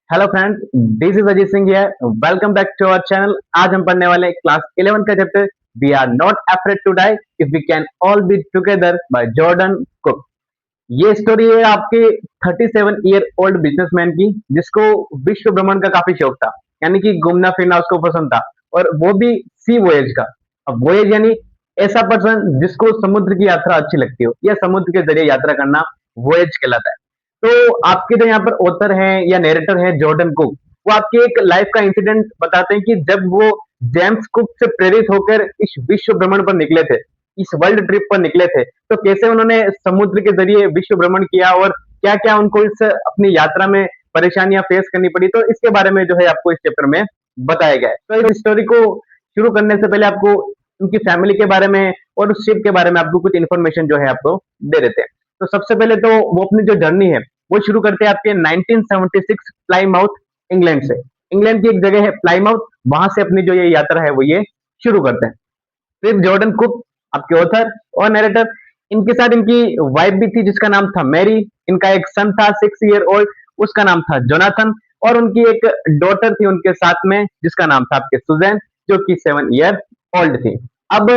Hello friends, this is Ajit Singh here. Welcome back to our channel. आज हम पढ़ने वाले हैं क्लास 11 का chapter we are not afraid to die if we can all be together by Jordan Cook. ये story है आपके 37 year old businessman की, जिसको विश्व भ्रमण का काफी शौक था। यानी कि घूमना फिरना उसको पसंद था, और वो भी सी वोएज का। अब वोएज यानी ऐसा पर्सन जिसको समुद्र की यात्रा अच्छी लगती हो या समुद्र के जरिए यात्रा करना वोएज कहलाता है। तो आपके जो यहाँ पर ऑथर हैं या नरेटर हैं जॉर्डन कुक, वो आपके एक लाइफ का इंसिडेंट बताते हैं कि जब वो जेम्स कुक से प्रेरित होकर इस विश्व भ्रमण पर निकले थे, इस वर्ल्ड ट्रिप पर निकले थे, तो कैसे उन्होंने समुद्र के जरिए विश्व भ्रमण किया और क्या क्या उनको इस अपनी यात्रा में परेशानियां फेस करनी पड़ी। तो इसके बारे में जो है आपको इस चैप्टर में बताया गया है। तो इस स्टोरी को शुरू करने से पहले आपको उनकी फैमिली के बारे में और उस शिप के बारे में आपको कुछ इन्फॉर्मेशन जो है आपको दे देते हैं। तो सबसे पहले तो वो अपनी जो जर्नी है वो शुरू करते हैं आपके 1976 प्लाईमाउथ, इंग्लैंड से। इंग्लैंड की एक जगह है प्लाईमाउथ, वहां से अपनी जो ये यात्रा है वो ये शुरू करते हैं। फिर जॉर्डन कुक, आपके ऑथर और नरेटर, इनके साथ इनकी वाइफ भी थी जिसका नाम था मैरी। इनका एक सन था 6 ईयर ओल्ड, उसका नाम था जोनाथन। और उनकी एक डॉटर थी उनके साथ में जिसका नाम था आपके सुजैन, जो कि 7 ईयर ओल्ड थी। अब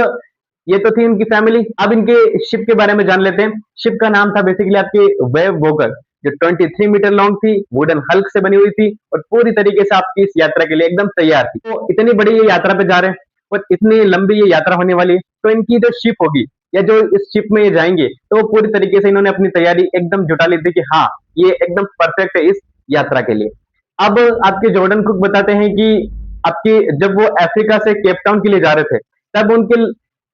ये तो थी उनकी फैमिली। अब इनके शिप के बारे में जान लेते हैं। शिप का नाम था बेसिकली आपकी वेव वोकर, जो 23 मीटर लॉन्ग थी, वुडन हल्क से बनी हुई थी और पूरी तरीके से आपकी इस यात्रा के लिए एकदम तैयार थी। तो इतनी बड़ी ये यात्रा पे जा रहे हैं और इतनी लंबी ये यात्रा होने वाली है, तो इनकी जो शिप होगी या जो इस शिप में ये जाएंगे, तो वो पूरी तरीके से इन्होंने अपनी तैयारी एकदम जुटा ली थी कि हाँ, ये एकदम परफेक्ट है इस यात्रा के लिए। अब आपके जॉर्डन कुक बताते हैं कि आपकी जब वो अफ्रीका से केप टाउन के लिए जा रहे थे, तब उनके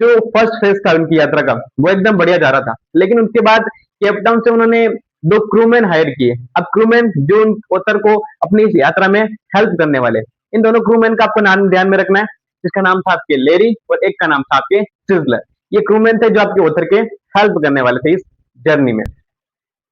जो फर्स्ट फेज था उनकी यात्रा का वो एकदम बढ़िया जा रहा था। लेकिन उसके बाद केप टाउन से उन्होंने दो क्रूमैन हायर किए। अब क्रूमैन जो उन ऑथर को अपनी इस यात्रा में हेल्प करने वाले, इन दोनों क्रूमैन का आपको नाम ध्यान में रखना है, जिसका नाम था आपके लेरी और एक का नाम था आपके सिजलर। ये क्रूमैन थे जो आपके ऑथर के हेल्प करने वाले थे इस जर्नी में।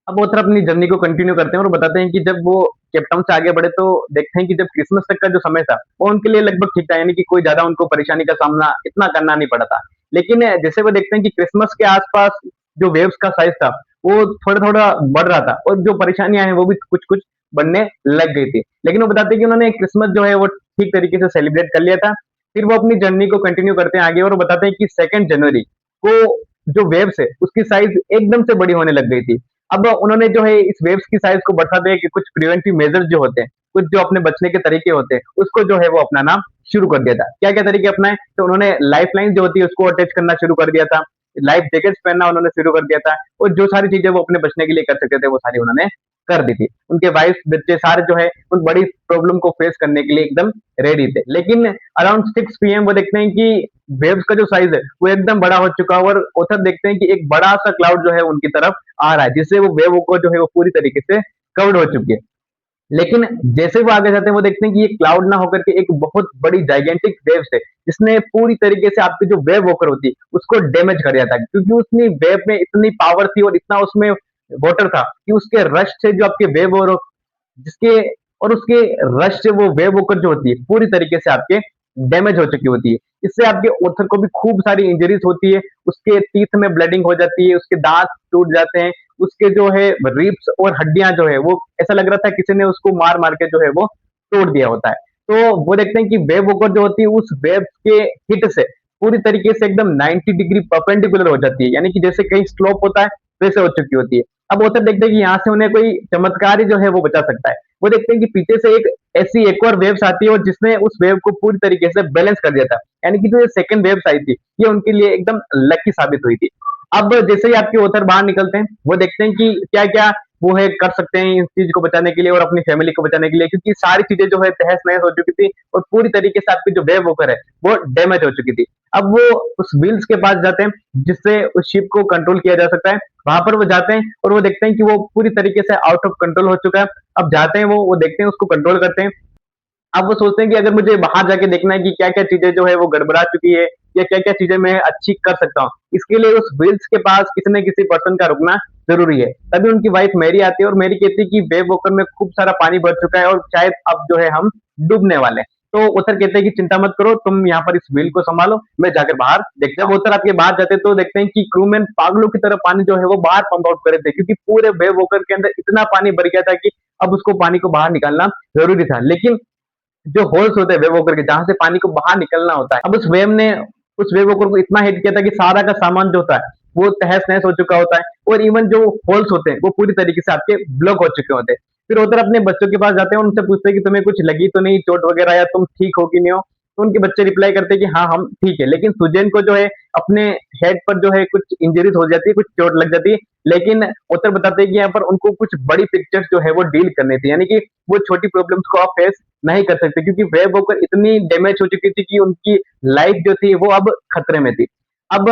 अब ऑथर अपनी जर्नी को कंटिन्यू करते हैं और बताते हैं कि जब वो केप टाउन से आगे बढ़े तो देखते हैं कि जब क्रिसमस तक का जो समय था वो उनके लिए लगभग ठीक था, यानी कि कोई ज्यादा उनको परेशानी का सामना इतना करना नहीं पड़ा था। लेकिन जैसे वो देखते हैं कि क्रिसमस के आसपास जो वेव्स का साइज था वो थोड़ा थोड़ा बढ़ रहा था और जो परेशानियां हैं वो भी कुछ कुछ बढ़ने लग गई थी। लेकिन वो बताते हैं कि उन्होंने क्रिसमस जो है वो ठीक तरीके से सेलिब्रेट कर लिया था। फिर वो अपनी जर्नी को कंटिन्यू करते हैं आगे और वो बताते हैं कि 2 जनवरी को जो वेव्स है उसकी साइज एकदम से बड़ी होने लग गई थी। अब उन्होंने जो है इस वेव्स की साइज को बढ़ाते हैं कि कुछ प्रिवेंटिव मेजर्स जो होते हैं, कुछ जो अपने बचने के तरीके होते हैं, उसको जो है वो अपनाना शुरू कर दिया था। क्या क्या तरीके अपनाए? तो उन्होंने लाइफ लाइन जो होती है उसको अटैच करना शुरू कर दिया था, लाइफ जैकेट्स पहनना उन्होंने शुरू कर दिया था, और जो सारी चीजें वो अपने बचने के लिए कर सकते थे वो सारी उन्होंने कर दी थी। उनके वाइफ बच्चे सारे जो है उन बड़ी प्रॉब्लम को फेस करने के लिए एकदम रेडी थे। लेकिन अराउंड 6 PM वो देखते हैं कि वेव्स का जो साइज है वो एकदम बड़ा हो चुका है, और ऑथर देखते हैं कि एक बड़ा सा क्लाउड जो है उनकी तरफ आ रहा है, जिससे वो वेव को जो है वो पूरी तरीके से कवर्ड हो चुकी है। लेकिन जैसे वो आगे जाते हैं वो देखते हैं कि ये क्लाउड ना होकर के एक बहुत बड़ी जाइगेंटिक वेव है, जिसने पूरी तरीके से आपकी जो वेव वॉकर होती है उसको डैमेज कर दिया था, क्योंकि उसने वेव में इतनी पावर थी और इतना उसमें वाटर था कि उसके रश से जो आपके वेव और जिसके और उसके रश से वो वेव वॉकर जो होती है पूरी तरीके से आपके डैमेज हो चुकी होती है। इससे आपके ऑथर को भी खूब सारी इंजरीज होती है, उसके टीथ में ब्लडिंग हो जाती है, उसके दांत टूट जाते हैं, उसके जो है रिब्स और हड्डियां जो है वो ऐसा लग रहा था किसी ने उसको मार मार के जो है वो तोड़ दिया होता है। तो वो देखते हैं कि वेव वॉकर जो होती है उस वेव के हिट से पूरी तरीके से एकदम 90 डिग्री परपेंडिकुलर हो जाती है, यानी कि जैसे कहीं स्लोप होता है वैसे हो चुकी होती है। अब ऑथर देखते हैं कि यहाँ से उन्हें कोई चमत्कार ही जो है वो बचा सकता है। वो देखते हैं कि पीछे से एक ऐसी एक और वेव्स आती है और जिसने उस वेव को पूरी तरीके से बैलेंस कर दिया था, यानी कि जो ये सेकंड वेव्स आई थी ये उनके लिए एकदम लकी साबित हुई थी। अब जैसे ही आपके ऑथर बाहर निकलते हैं वो देखते हैं कि क्या क्या वो है कर सकते हैं इस चीज को बचाने के लिए और अपनी फैमिली को बचाने के लिए, क्योंकि सारी चीजें जो है तहस नहस हो चुकी थी और पूरी तरीके से आपकी जो वेव वॉकर है वो डैमेज हो चुकी थी। अब वो उस व्हील्स के पास जाते हैं जिससे उस शिप को कंट्रोल किया जा सकता है। वहां पर वो जाते हैं और वो देखते हैं कि वो पूरी तरीके से आउट ऑफ कंट्रोल हो चुका है। अब जाते हैं वो देखते हैं उसको कंट्रोल करते हैं। अब वो सोचते हैं कि अगर मुझे बाहर जाके देखना है कि क्या-क्या चीजें जो है वो गड़बड़ा चुकी है या क्या-क्या चीजें मैं अच्छी कर सकता हूँ। इसके लिए उस व्हील्स के पास किसी न किसी पर्सन का रुकना ज़रूरी है। तभी उनकी वाइफ मैरी आती है और मैरी कहती है कि वेव वॉकर में खूब सारा पानी भर चुका है और शायद अब जो है हम डूबने वाले हैं। तो ऑथर कहते हैं कि चिंता मत करो, तुम यहाँ पर इस व्हील को संभालो, मैं जाकर बाहर देखते हैं। जब ऑथर आपके बाहर जाते हैं तो देखते हैं कि क्रूमैन पागलों की तरह पानी जो है वो बाहर पंप आउट कर रहे थे, क्योंकि पूरे वेव वॉकर के अंदर इतना पानी भर गया था कि अब उसको पानी को बाहर निकालना जरूरी था। लेकिन जो होल्स होते हैं वेव वॉकर के, जहां से पानी को बाहर निकलना होता है, अब उस वेव वॉकर को इतना हिट किया था कि सारा का सामान जो होता है वो तहस नहस हो चुका होता है, और इवन जो होल्स होते हैं वो पूरी तरीके से आपके ब्लॉक हो चुके होते हैं। फिर उधर अपने बच्चों के पास जाते हैं, उनसे पूछते हैं कि तुम्हें कुछ लगी तो नहीं चोट वगैरह, या तुम ठीक हो कि नहीं हो। तो उनके बच्चे रिप्लाई करते हैं कि हाँ हम ठीक है, लेकिन सुजैन को जो है अपने हेड पर जो है कुछ इंजरीज हो जाती है, कुछ चोट लग जाती है। लेकिन उत्तर बताते हैं कि यहाँ पर उनको कुछ बड़ी पिक्चर्स जो है वो डील करनी थी, यानी कि वो छोटी प्रॉब्लम्स को आप फेस नहीं कर सकते, क्योंकि वेब वॉकर इतनी डैमेज हो चुकी थी कि उनकी लाइफ जो थी वो अब खतरे में थी। अब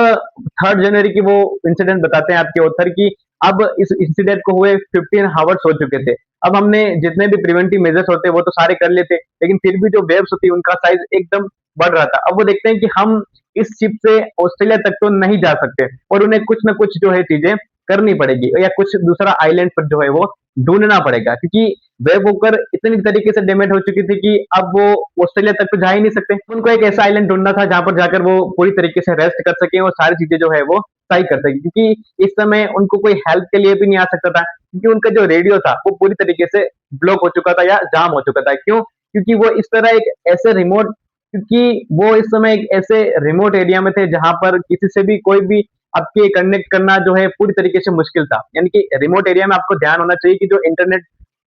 3 जनवरी की वो इंसिडेंट बताते हैं आपके ऑथर की, अब इस इंसिडेंट को हुए 15 आवर्स हो चुके थे। अब हमने जितने भी प्रिवेंटिव मेजर्स होते हैं वो तो सारे कर लेते, लेकिन फिर भी जो वेव्स होती है उनका साइज एकदम बढ़ रहा था। अब वो देखते हैं कि हम इस शिप से ऑस्ट्रेलिया तक तो नहीं जा सकते, और उन्हें कुछ ना कुछ जो है चीजें करनी पड़ेगी, या कुछ दूसरा आइलैंड पर जो है वो ढूंढना पड़ेगा, क्योंकि वेव वॉकर इतनी तरीके से डैमेज हो चुकी थी कि अब वो ऑस्ट्रेलिया तक तो जा ही नहीं सकते। उनको एक ऐसा आइलैंड ढूंढना था जहां पर जाकर वो पूरी तरीके से रेस्ट कर सके और सारी चीजें जो है वो सही कर सके, क्योंकि इस समय उनको कोई हेल्प के लिए भी नहीं आ सकता था, क्योंकि उनका जो रेडियो था वो पूरी तरीके से ब्लॉक हो चुका था या जाम हो चुका था। क्यों? क्योंकि वो इस तरह एक ऐसे रिमोट क्योंकि वो इस समय एक ऐसे रिमोट एरिया में थे जहां पर किसी से भी कोई भी आपके कनेक्ट करना जो है पूरी तरीके से मुश्किल था। यानी कि रिमोट एरिया में आपको ध्यान होना चाहिए कि जो इंटरनेट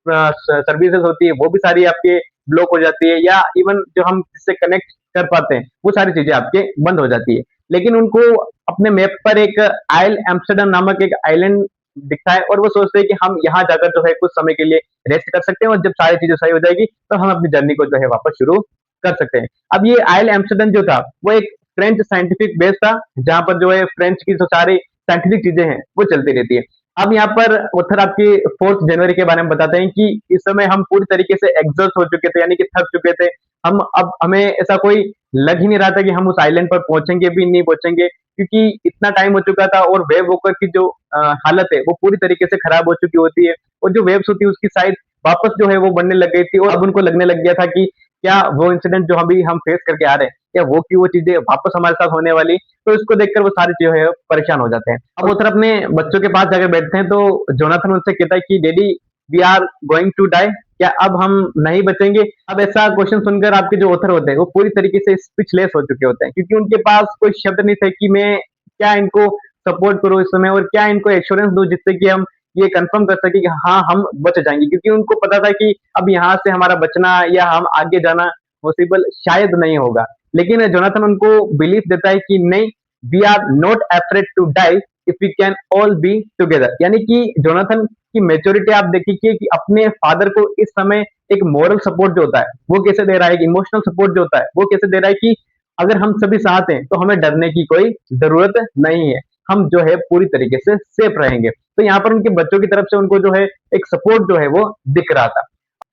सर्विसेज होती है वो भी सारी आपके ब्लॉक हो जाती है, या इवन जो हम जिससे कनेक्ट कर पाते हैं वो सारी चीजें आपके बंद हो जाती है। लेकिन उनको अपने मैप पर एक आइल एम्स्टर्डम नामक एक आइलैंड दिखता है, और वो सोचते हैं कि हम यहाँ जाकर जो है कुछ समय के लिए रेस्ट कर सकते हैं, और जब सारी चीजें सही हो जाएगी तो हम अपनी जर्नी को जो है वापस शुरू कर सकते हैं। अब ये आइल एम्स्टर्डम जो था वो एक फ्रेंच साइंटिफिक बेस था, जहां पर जो है फ्रेंच की जो सारी साइंटिफिक चीजें हैं वो चलती रहती है। अब यहाँ पर ऑथर आपकी 4 जनवरी के बारे में बताते हैं कि इस समय हम पूरी तरीके से एग्जॉस्ट हो चुके थे, यानी कि थक चुके थे। हम अब हमें ऐसा कोई लग ही नहीं रहा था कि हम उस आइलैंड पर पहुंचेंगे भी नहीं पहुंचेंगे, क्योंकि इतना टाइम हो चुका था, और वेव वॉकर की जो हालत है वो पूरी तरीके से खराब हो चुकी होती है, और जो वेव्स होती है उसकी साइज वापस जो है वो बढ़ने लग गई थी, और अब उनको लगने लग गया था कि क्या वो इंसिडेंट जो अभी हम फेस करके आ रहे हैं, क्या वो की वो चीजें वापस हमारे साथ होने वाली। तो इसको देखकर वो सारे जो है परेशान हो जाते हैं। अब उधर अपने बच्चों के पास जाकर बैठते हैं, तो जोनाथन उनसे कहता है कि daddy we are going to die, क्या अब हम नहीं बचेंगे? अब ऐसा क्वेश्चन सुनकर आपके जो ऑथर होते हैं वो पूरी तरीके से स्पीचलेस हो चुके होते हैं, क्योंकि उनके पास कोई शब्द नहीं थे कि मैं क्या इनको सपोर्ट करूं इस समय, और क्या इनको एश्योरेंस दूं जिससे कि हम ये कंफर्म कर सके कि हाँ हम बच जाएंगे, क्योंकि उनको पता था कि अब यहाँ से हमारा बचना या हम आगे जाना पॉसिबल शायद नहीं होगा। लेकिन जोनाथन उनको बिलीफ देता है कि नहीं, we are not afraid to die if we can all be together. यानी कि जोनाथन की मेच्योरिटी आप देखिए कि अपने फादर को इस समय एक मॉरल सपोर्ट जो होता है वो कैसे दे रहा है, इमोशनल सपोर्ट जो होता है वो कैसे दे रहा है, कि अगर हम सभी साथ हैं तो हमें डरने की कोई जरूरत नहीं है, हम जो है पूरी तरीके से सेफ रहेंगे। तो यहाँ पर उनके बच्चों की तरफ से उनको जो है एक सपोर्ट जो है वो दिख रहा था।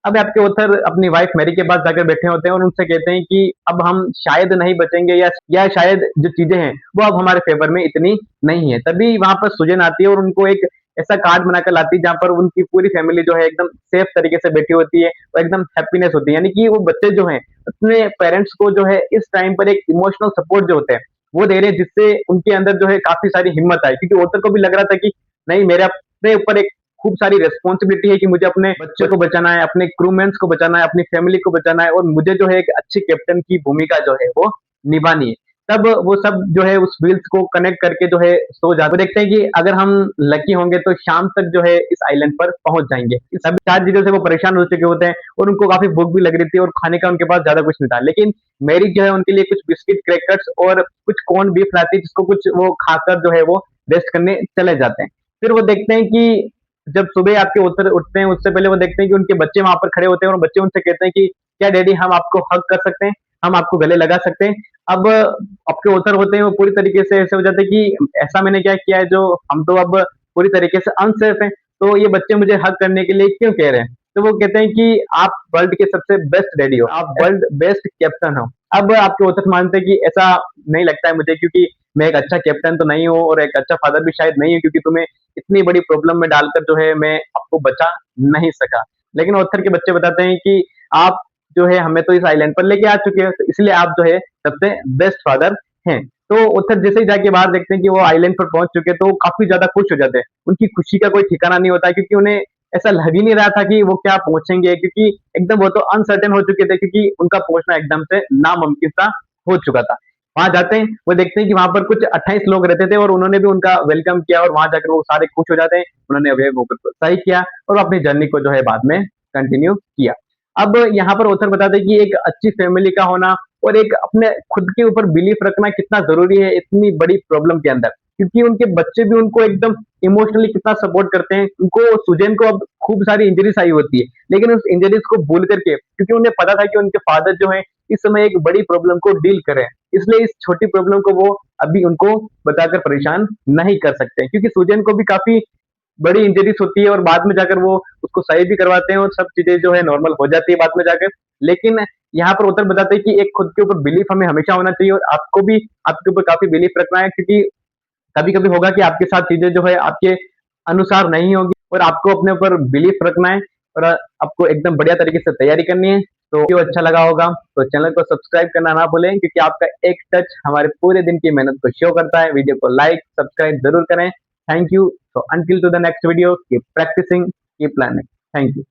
अब आपके ऑथर अपनी वाइफ मैरी के पास जाकर बैठे होते हैं, और उनसे कहते हैं कि अब हम शायद नहीं बचेंगे, या शायद जो चीजें हैं वो अब हमारे फेवर में इतनी नहीं है। तभी वहां पर सुजन आती है और उनको एक ऐसा कार्ड बनाकर लाती है जहां पर उनकी पूरी फैमिली जो है एकदम सेफ तरीके से बैठी होती है, और एकदम हैप्पीनेस होती है, यानी कि वो बच्चे जो हैं अपने पेरेंट्स को जो है इस टाइम पर एक इमोशनल सपोर्ट जो होते हैं वो दे रहे हैं, जिससे उनके अंदर जो है काफी सारी हिम्मत आई, क्योंकि ऑथर को भी लग रहा था कि नहीं, मेरे अपने ऊपर एक खूब सारी रिस्पॉन्सिबिलिटी है कि मुझे अपने बच्चों को बचाना है, अपने क्रूमेंस को बचाना है, अपनी फैमिली को बचाना है, और मुझे जो है एक अच्छे कैप्टन की भूमिका जो है वो निभानी है। तब वो सब जो है उस व्हील्स को कनेक्ट करके जो है सो जाते, देखते हैं कि अगर हम लकी होंगे तो शाम तक जो है इस आइलैंड पर पहुंच जाएंगे। इस सभी 4 चीजों से वो परेशान हो चुके होते हैं, और उनको काफी भूख भी लग रही थी, और खाने का उनके पास ज्यादा कुछ नहीं था। लेकिन मेरी जो है उनके लिए कुछ बिस्किट, क्रैकर्स और कुछ कॉर्न बीफ लाती है, जिसको कुछ वो खाकर जो है वो रेस्ट करने चले जाते हैं। फिर वो देखते हैं कि जब सुबह आपके उठते हैं उससे पहले वो देखते हैं कि उनके बच्चे वहां पर खड़े होते हैं, और बच्चे उनसे कहते हैं कि क्या डैडी हम आपको हग कर सकते हैं, हम आपको गले लगा सकते हैं। अब आपके ऑथर होते हैं वो पूरी तरीके से ऐसे हो जाते हैं कि ऐसा मैंने क्या किया है जो हम तो अब पूरी तरीके से अनसेफ हैं, तो ये बच्चे मुझे हग करने के लिए क्यों कह रहे हैं? तो वो कहते हैं कि आप वर्ल्ड के सबसे बेस्ट डैडी हो, आप वर्ल्ड बेस्ट कैप्टन हो। अब आपके ऑथर मानते हैं कि ऐसा नहीं लगता है मुझे, क्योंकि मैं एक अच्छा कैप्टन तो नहीं हूँ, और एक अच्छा फादर भी शायद नहीं हूँ, क्योंकि तुम्हें इतनी बड़ी प्रॉब्लम में डालकर जो है मैं आपको बचा नहीं सका। लेकिन ऑथर के बच्चे बताते हैं कि आप जो है हमें तो इस आइलैंड पर लेके आ चुके हैं, तो इसलिए आप जो है सबसे बेस्ट फादर हैं। तो ऑथर जैसे ही जाके बाहर देखते हैं कि वो आइलैंड पर पहुंच चुके हैं, तो काफी ज्यादा खुश हो जाते हैं। उनकी खुशी का कोई ठिकाना नहीं होता है, क्योंकि उन्हें ऐसा लग ही नहीं रहा था कि वो क्या पहुंचेंगे, क्योंकि एकदम वो तो अनसर्टेन हो चुके थे, क्योंकि उनका पहुंचना एकदम से नामुमकिन सा हो चुका था। वहां जाते हैं, वो देखते हैं कि वहां पर कुछ 28 लोग रहते थे और उन्होंने भी उनका वेलकम किया और वहां जाकर वो सारे खुश हो जाते हैं। उन्होंने वेव होकर को सही किया और वो अपनी जर्नी को जो है बाद में कंटिन्यू किया। अब यहाँ पर ऑथर बताते हैं कि एक अच्छी फैमिली का होना और एक अपने खुद के ऊपर बिलीफ रखना कितना जरूरी है इतनी बड़ी प्रॉब्लम के अंदर, क्योंकि उनके बच्चे भी उनको एकदम इमोशनली कितना सपोर्ट करते हैं। उनको सुजैन को अब खूब सारी इंजरीज आई होती है, लेकिन उस इंजरीज को भूल करके, क्योंकि उन्हें पता था कि उनके फादर जो है इस समय एक बड़ी प्रॉब्लम को डील कर रहे हैं, इसलिए इस छोटी प्रॉब्लम को वो अभी उनको बताकर परेशान नहीं कर सकते, क्योंकि सुजैन को भी काफी बड़ी इंजरीज होती है और बाद में जाकर वो उसको सही भी करवाते हैं और सब चीजें जो है नॉर्मल हो जाती है बाद में जाकर। लेकिन यहाँ पर उत्तर बताते हैं कि एक खुद के ऊपर बिलीफ हमें हमेशा होना चाहिए और आपको भी आपके ऊपर काफी बिलीफ रखना है, क्योंकि कभी कभी होगा कि आपके साथ चीजें जो है आपके अनुसार नहीं होगी और आपको अपने ऊपर बिलीफ रखना है और आपको एकदम बढ़िया तरीके से तैयारी करनी है। तो वीडियो अच्छा लगा होगा तो चैनल को सब्सक्राइब करना ना भूलें, क्योंकि आपका एक टच हमारे पूरे दिन की मेहनत को शो करता है। वीडियो को लाइक सब्सक्राइब जरूर करें। Thank you. So until to the next video, keep practicing, keep learning. Thank you.